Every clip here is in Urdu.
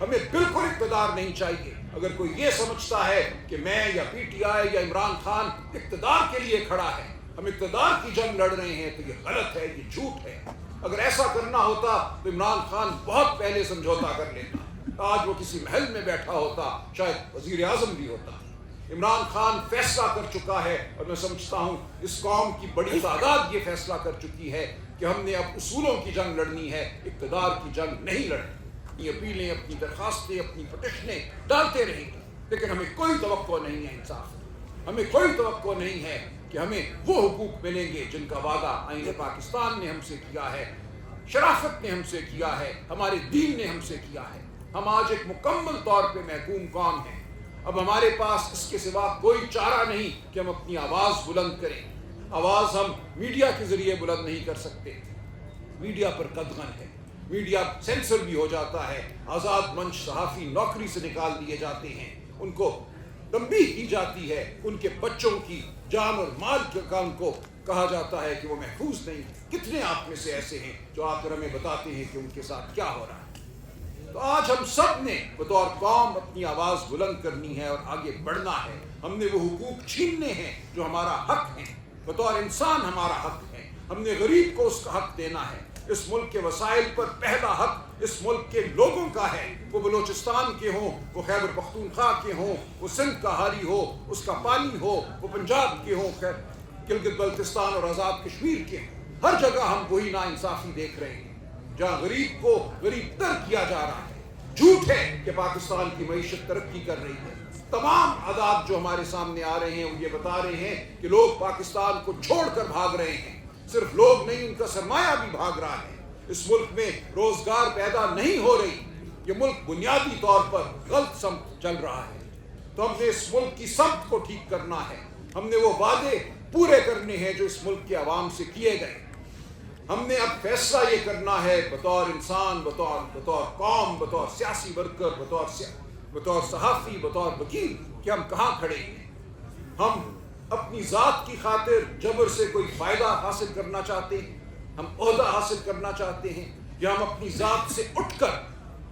ہمیں بالکل اقتدار نہیں چاہیے. اگر کوئی یہ سمجھتا ہے کہ میں یا پی ٹی آئی یا عمران خان اقتدار کے لیے کھڑا ہے، ہم اقتدار کی جنگ لڑ رہے ہیں، تو یہ غلط ہے، یہ جھوٹ ہے. اگر ایسا کرنا ہوتا تو عمران خان بہت پہلے سمجھوتا کر لیتا. آج وہ کسی محل میں بیٹھا ہوتا، شاید وزیر اعظم بھی ہوتا. عمران خان فیصلہ کر چکا ہے، اور میں سمجھتا ہوں اس قوم کی بڑی تعداد یہ فیصلہ کر چکی ہے کہ ہم نے اب اصولوں کی جنگ لڑنی ہے، اقتدار کی جنگ نہیں لڑنی. اپنی اپیلیں، اپنی درخواستیں، اپنی پٹیشنیں ڈالتے رہیں گے، لیکن ہمیں کوئی توقع نہیں ہے انصاف کی. ہمیں کوئی توقع نہیں ہے کہ ہمیں وہ حقوق ملیں گے جن کا وعدہ آئین پاکستان نے ہم سے کیا ہے، شرافت نے ہم سے کیا ہے، ہمارے دین نے ہم سے کیا ہے. ہم آج ایک مکمل طور پہ محکوم قوم ہیں. اب ہمارے پاس اس کے سوا کوئی چارہ نہیں کہ ہم اپنی آواز بلند کریں. آواز ہم میڈیا کے ذریعے بلند نہیں کر سکتے. میڈیا پر قدغن ہے، میڈیا سینسر بھی ہو جاتا ہے. آزاد منچ صحافی نوکری سے نکال دیے جاتے ہیں، ان کو تنبیہ کی جاتی ہے، ان کے بچوں کی جان اور مال کا ان کو کہا جاتا ہے کہ وہ محفوظ نہیں. کتنے آپ میں سے ایسے ہیں جو آ کر ہمیں بتاتے ہیں کہ ان کے ساتھ کیا ہو رہا ہے؟ تو آج ہم سب نے بطور قوم اپنی آواز بلند کرنی ہے اور آگے بڑھنا ہے. ہم نے وہ حقوق چھیننے ہیں جو ہمارا حق ہے، بطور انسان ہمارا حق ہے. ہم نے غریب کو اس کا حق دینا ہے. اس ملک کے وسائل پر پہلا حق اس ملک کے لوگوں کا ہے، وہ بلوچستان کے ہوں، وہ خیبر پختونخوا کے ہوں، وہ سندھ کا حاری ہو، اس کا پانی ہو، وہ پنجاب کے ہوں، گلگت بلتستان اور آزاد کشمیر کے ہوں. ہر جگہ ہم وہی ناانصافی دیکھ رہے ہیں جہاں غریب کو غریب تر کیا جا رہا ہے. جھوٹ ہے کہ پاکستان کی معیشت ترقی کر رہی ہے. تمام آداب جو ہمارے سامنے آ رہے ہیں وہ یہ بتا رہے ہیں کہ لوگ پاکستان کو چھوڑ کر بھاگ رہے ہیں. صرف لوگ نہیں، ان کا سرمایہ بھی بھاگ رہا ہے. اس ملک میں روزگار پیدا نہیں ہو رہی. یہ ملک بنیادی طور پر غلط سمت چل رہا ہے. تو ہم نے اس ملک کی سمت کو ٹھیک کرنا ہے. ہم نے وہ وعدے پورے کرنے ہیں جو اس ملک کے عوام سے کیے گئے. ہم نے اب فیصلہ یہ کرنا ہے بطور انسان، بطور قوم، بطور سیاسی ورکر، بطور صحافی، بطور وکیل، کہ ہم کہاں کھڑے ہیں. ہم اپنی ذات کی خاطر جبر سے کوئی فائدہ حاصل کرنا چاہتے ہیں، ہم عہدہ حاصل کرنا چاہتے ہیں، یا ہم اپنی ذات سے اٹھ کر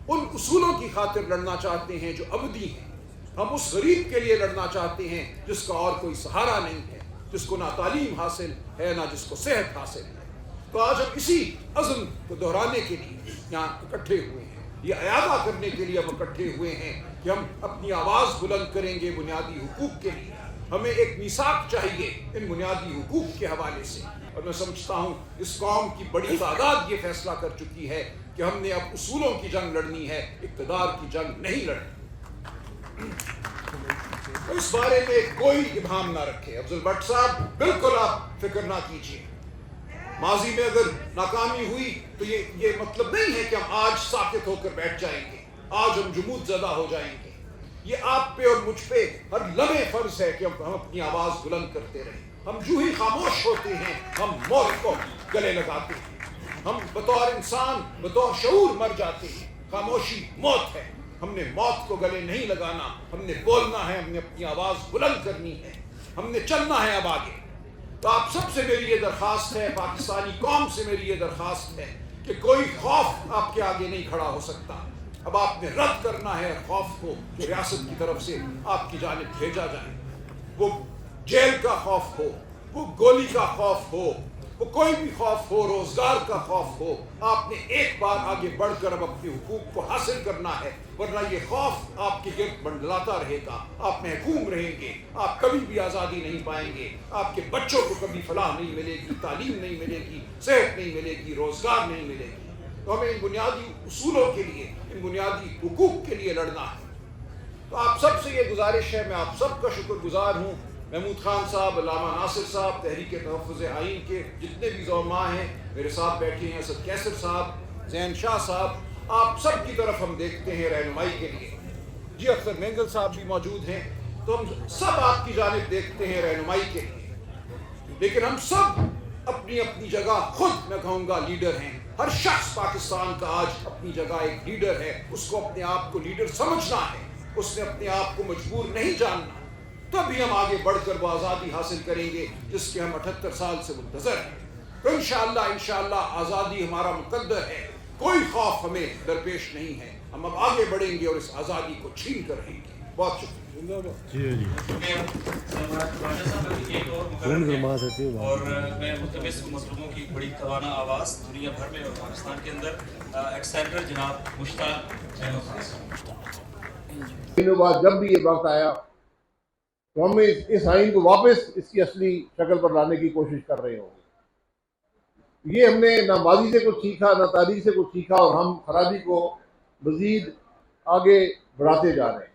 ان اصولوں کی خاطر لڑنا چاہتے ہیں جو ابدی ہیں. ہم اس غریب کے لیے لڑنا چاہتے ہیں جس کا اور کوئی سہارا نہیں ہے، جس کو نہ تعلیم حاصل ہے، نہ جس کو صحت حاصل ہے. تو آج ہم اسی عزم کو دہرانے کے لیے یہاں اکٹھے ہوئے ہیں. یہ اعادہ کرنے کے لیے ہم اکٹھے ہوئے ہیں کہ ہم اپنی آواز بلند کریں گے بنیادی حقوق کے لیے. ہمیں ایک میثاق چاہیے ان بنیادی حقوق کے حوالے سے. اور میں سمجھتا ہوں اس قوم کی بڑی تعداد یہ فیصلہ کر چکی ہے کہ ہم نے اب اصولوں کی جنگ لڑنی ہے، اقتدار کی جنگ نہیں لڑنی. اس بارے میں کوئی ابہام نہ رکھے. افضل بٹ صاحب، بالکل آپ فکر نہ کیجیے. ماضی میں اگر ناکامی ہوئی تو یہ مطلب نہیں ہے کہ ہم آج ساکت ہو کر بیٹھ جائیں گے، آج ہم جمود زدہ ہو جائیں گے. یہ آپ پہ اور مجھ پہ ہر لمحے فرض ہے کہ ہم اپنی آواز بلند کرتے رہیں. ہم جو ہی خاموش ہوتے ہیں ہم موت کو گلے لگاتے ہیں. ہم بطور انسان، بطور شعور مر جاتے ہیں. خاموشی موت ہے. ہم نے موت کو گلے نہیں لگانا. ہم نے بولنا ہے، ہم نے اپنی آواز بلند کرنی ہے، ہم نے چلنا ہے اب آگے. تو آپ سب سے میری یہ درخواست ہے، پاکستانی قوم سے میری یہ درخواست ہے کہ کوئی خوف آپ کے آگے نہیں کھڑا ہو سکتا. اب آپ نے رد کرنا ہے خوف کو جو ریاست کی طرف سے آپ کی جانب بھیجا جائے. وہ جیل کا خوف ہو، وہ گولی کا خوف ہو، وہ کوئی بھی خوف ہو، روزگار کا خوف ہو، آپ نے ایک بار آگے بڑھ کر اب اپنے حقوق کو حاصل کرنا ہے. ورنہ یہ خوف آپ کے گرد منڈلاتا رہے گا. آپ محکوم رہیں گے، آپ کبھی بھی آزادی نہیں پائیں گے. آپ کے بچوں کو کبھی فلاح نہیں ملے گی، تعلیم نہیں ملے گی، صحت نہیں ملے گی، روزگار نہیں ملے گی. تو ہمیں ان بنیادی اصولوں کے لیے، ان بنیادی حقوق کے لیے لڑنا ہے. تو آپ سب سے یہ گزارش ہے، میں آپ سب کا شکر گزار ہوں. محمود خان صاحب، علامہ ناصر صاحب، تحریک تحفظ آئین کے جتنے بھی زعماء ہیں میرے ساتھ بیٹھے ہیں، اسد کیسر صاحب، زین شاہ صاحب، آپ سب کی طرف ہم دیکھتے ہیں رہنمائی کے لیے. جی اختر مینگل صاحب بھی موجود ہیں. تو ہم سب آپ کی جانب دیکھتے ہیں رہنمائی کے لیے. لیکن ہم سب اپنی اپنی جگہ خود میں کہوں گا لیڈر ہیں. ہر شخص پاکستان کا آج اپنی جگہ ایک لیڈر ہے. اس کو اپنے آپ کو لیڈر سمجھنا ہے، اس نے اپنے آپ کو مجبور نہیں جاننا. تبھی ہم آگے بڑھ کر وہ آزادی حاصل کریں گے جس کے ہم 78 سال سے منتظر ہیں. تو انشاءاللہ آزادی ہمارا مقدر ہے. کوئی خوف ہمیں درپیش نہیں ہے. ہم اب آگے بڑھیں گے اور اس آزادی کو چھین کر رہیں گے. بہت شکریہ. اور میں ملتمس مظلوموں کی بڑی توانا آواز دنیا بھر میں اور پاکستان کے اندر ایکسینڈر جناب مشتاق احمد خان. دنوں بعد جب بھی یہ وقت آیا تو ہم اس آئین کو واپس اس کی اصلی شکل پر لانے کی کوشش کر رہے ہوں گے. یہ ہم نے نہ ماضی سے کچھ سیکھا نہ تاریخ سے کچھ سیکھا اور ہم خرابی کو مزید آگے بڑھاتے جا رہے ہیں.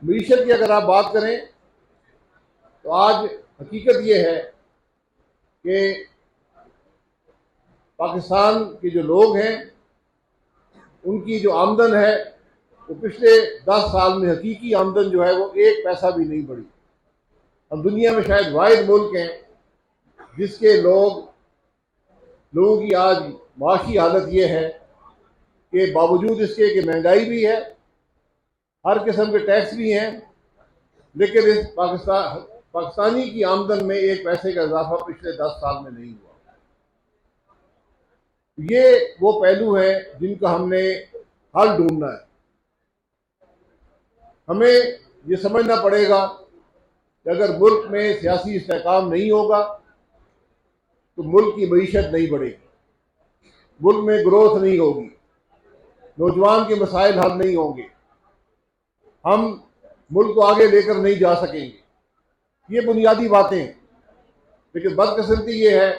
معیشت کی اگر آپ بات کریں تو آج حقیقت یہ ہے کہ پاکستان کے جو لوگ ہیں ان کی جو آمدن ہے وہ پچھلے 10 سال میں حقیقی آمدن جو ہے وہ 1 پیسہ بھی نہیں بڑھی. ہم دنیا میں شاید واحد ملک ہیں جس کے لوگوں کی آج معاشی حالت یہ ہے کہ باوجود اس کے کہ مہنگائی بھی ہے، ہر قسم کے ٹیکس بھی ہیں، لیکن اس پاکستانی کی آمدن میں 1 پیسے کا اضافہ پچھلے 10 سال میں نہیں ہوا. یہ وہ پہلو ہیں جن کا ہم نے حل ڈھونڈنا ہے. ہمیں یہ سمجھنا پڑے گا کہ اگر ملک میں سیاسی استحکام نہیں ہوگا تو ملک کی معیشت نہیں بڑھے گی، ملک میں گروتھ نہیں ہوگی، نوجوان کے مسائل حل نہیں ہوں گے، ہم ملک کو آگے لے کر نہیں جا سکیں گے. یہ بنیادی باتیں ہیں. لیکن بدقسمتی یہ ہے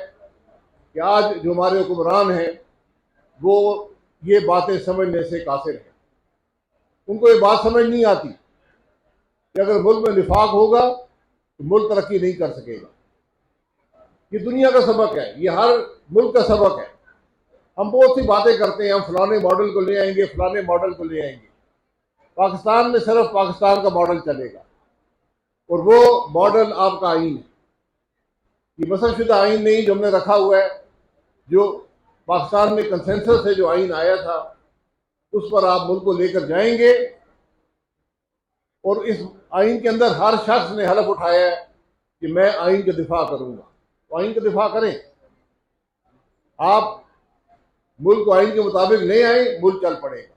کہ آج جو ہمارے حکمران ہیں وہ یہ باتیں سمجھنے سے قاصر ہیں. ان کو یہ بات سمجھ نہیں آتی کہ اگر ملک میں نفاق ہوگا تو ملک ترقی نہیں کر سکے گا. یہ دنیا کا سبق ہے، یہ ہر ملک کا سبق ہے. ہم بہت سی باتیں کرتے ہیں، ہم فلانے ماڈل کو لے آئیں گے، فلانے ماڈل کو لے آئیں گے. پاکستان میں صرف پاکستان کا ماڈل چلے گا اور وہ ماڈل آپ کا آئین ہے. یہ مسل شدہ آئین نہیں جو ہم نے رکھا ہوا ہے، جو پاکستان میں کنسنسس سے جو آئین آیا تھا اس پر آپ ملک کو لے کر جائیں گے. اور اس آئین کے اندر ہر شخص نے حلف اٹھایا ہے کہ میں آئین کا دفاع کروں گا. تو آئین کا دفاع کریں. آپ ملک کو آئین کے مطابق لے آئیں، ملک چل پڑے گا.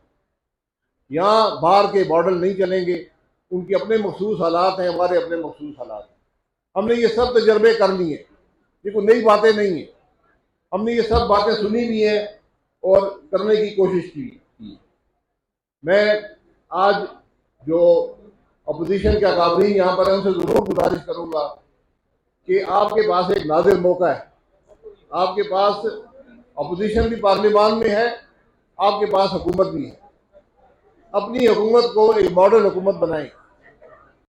یہاں باہر کے ماڈل نہیں چلیں گے. ان کے اپنے مخصوص حالات ہیں، ہمارے اپنے مخصوص حالات ہیں. ہم نے یہ سب تجربے کر لی ہیں، یہ کوئی نئی باتیں نہیں ہیں. ہم نے یہ سب باتیں سنی بھی ہیں اور کرنے کی کوشش کی. میں آج جو اپوزیشن کے اکابرین یہاں پر ہیں ان سے ضرور گزارش کروں گا کہ آپ کے پاس ایک نادر موقع ہے. آپ کے پاس اپوزیشن بھی پارلیمان میں ہے، آپ کے پاس حکومت بھی ہے. اپنی حکومت کو ایک ماڈل حکومت بنائیں.